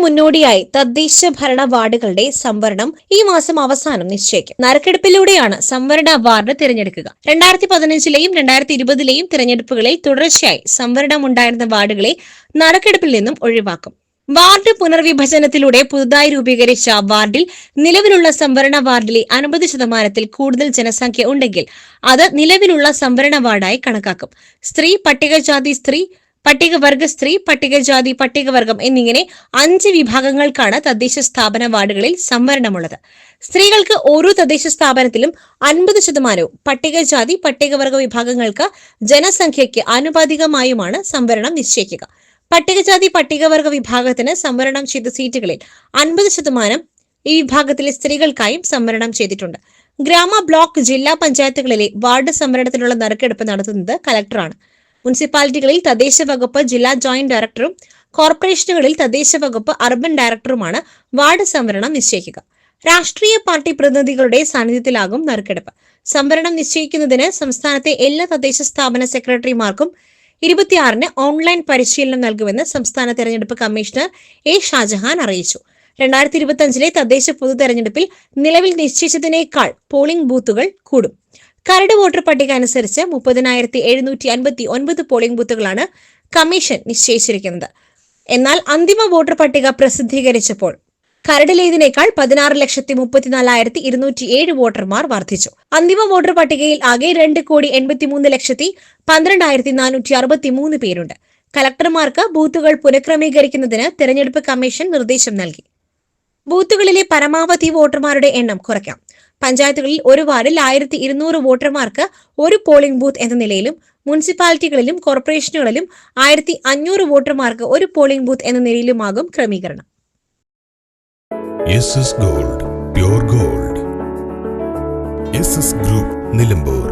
മുന്നോടിയായി തദ്ദേശ ഭരണ വാർഡുകളുടെ സംവരണം ഈ മാസം അവസാനം നിശ്ചയിക്കും. നറുക്കെടുപ്പിലൂടെയാണ് സംവരണ വാർഡ് തിരഞ്ഞെടുക്കുക. 2015-ലെയും 2020-ലെയും തിരഞ്ഞെടുപ്പുകളിൽ തുടർച്ചയായി സംവരണം ഉണ്ടായിരുന്ന വാർഡുകളെ നറുക്കെടുപ്പിൽ നിന്നും ഒഴിവാക്കും. വാർഡ് പുനർവിഭജനത്തിലൂടെ പുതുതായി രൂപീകരിച്ച വാർഡിൽ നിലവിലുള്ള സംവരണ വാർഡിലെ 50% കൂടുതൽ ജനസംഖ്യ ഉണ്ടെങ്കിൽ അത് നിലവിലുള്ള സംവരണ വാർഡായി കണക്കാക്കും. സ്ത്രീ, പട്ടികജാതി സ്ത്രീ, പട്ടികവർഗ സ്ത്രീ, പട്ടികജാതി, പട്ടികവർഗം എന്നിങ്ങനെ 5 വിഭാഗങ്ങൾക്കാണ് തദ്ദേശ സ്ഥാപന വാർഡുകളിൽ സംവരണമുള്ളത്. സ്ത്രീകൾക്ക് ഓരോ തദ്ദേശ സ്ഥാപനത്തിലും 50%, പട്ടികജാതി, പട്ടികവർഗ വിഭാഗങ്ങൾക്ക് ജനസംഖ്യയ്ക്ക് ആനുപാതികമായുമാണ് സംവരണം നിശ്ചയിക്കുക. പട്ടികജാതി പട്ടികവർഗ വിഭാഗത്തിന് സംവരണം ചെയ്ത സീറ്റുകളിൽ 50% ഈ വിഭാഗത്തിലെ സ്ത്രീകൾക്കായും സംവരണം ചെയ്തിട്ടുണ്ട്. ഗ്രാമ, ബ്ലോക്ക്, ജില്ലാ പഞ്ചായത്തുകളിലെ വാർഡ് സംവരണത്തിനുള്ള നറുക്കെടുപ്പ് നടത്തുന്നത് കലക്ടറാണ്. മുനിസിപ്പാലിറ്റികളിൽ തദ്ദേശ വകുപ്പ് ജില്ലാ ജോയിന്റ് ഡയറക്ടറും കോർപ്പറേഷനുകളിൽ തദ്ദേശ വകുപ്പ് അർബൻ ഡയറക്ടറുമാണ് വാർഡ് സംവരണം നിശ്ചയിക്കുക. രാഷ്ട്രീയ പാർട്ടി പ്രതിനിധികളുടെ സാന്നിധ്യത്തിലാകും നറുക്കെടുപ്പ്. സംവരണം നിശ്ചയിക്കുന്നതിന് സംസ്ഥാനത്തെ എല്ലാ തദ്ദേശ സ്ഥാപന സെക്രട്ടറിമാർക്കും 26-ന് ഓൺലൈൻ പരിശീലനം നൽകുമെന്ന് സംസ്ഥാന തെരഞ്ഞെടുപ്പ് കമ്മീഷണർ എ ഷാജഹാൻ അറിയിച്ചു. 2025-ലെ തദ്ദേശ പൊതു തെരഞ്ഞെടുപ്പിൽ നിലവിൽ നിശ്ചയിച്ചതിനേക്കാൾ പോളിംഗ് ബൂത്തുകൾ കൂടും. കരട് വോട്ടർ പട്ടിക അനുസരിച്ച് 30,759 പോളിംഗ് ബൂത്തുകളാണ് കമ്മീഷൻ നിശ്ചയിച്ചിരിക്കുന്നത്. എന്നാൽ അന്തിമ വോട്ടർ പട്ടിക പ്രസിദ്ധീകരിച്ചപ്പോൾ കരടിലേതിനേക്കാൾ 16,34,207 വോട്ടർമാർ വർദ്ധിച്ചു. അന്തിമ വോട്ടർ പട്ടികയിൽ ആകെ 2,83,12,463 പേരുണ്ട്. കലക്ടർമാർക്ക് ബൂത്തുകൾ പുനഃക്രമീകരിക്കുന്നതിന് തെരഞ്ഞെടുപ്പ് കമ്മീഷൻ നിർദ്ദേശം നൽകി. ബൂത്തുകളിലെ പരമാവധി വോട്ടർമാരുടെ എണ്ണം കുറയ്ക്കാം. പഞ്ചായത്തുകളിൽ ഒരു വാർഡിൽ 1,200 വോട്ടർമാർക്ക് ഒരു പോളിംഗ് ബൂത്ത് എന്ന നിലയിലും മുനിസിപ്പാലിറ്റികളിലും കോർപ്പറേഷനുകളിലും 1,500 വോട്ടർമാർക്ക് ഒരു പോളിംഗ് ബൂത്ത് എന്ന നിലയിലുമാകും ക്രമീകരണം. SS Gold, Pure Gold. SS Group, Nilambur.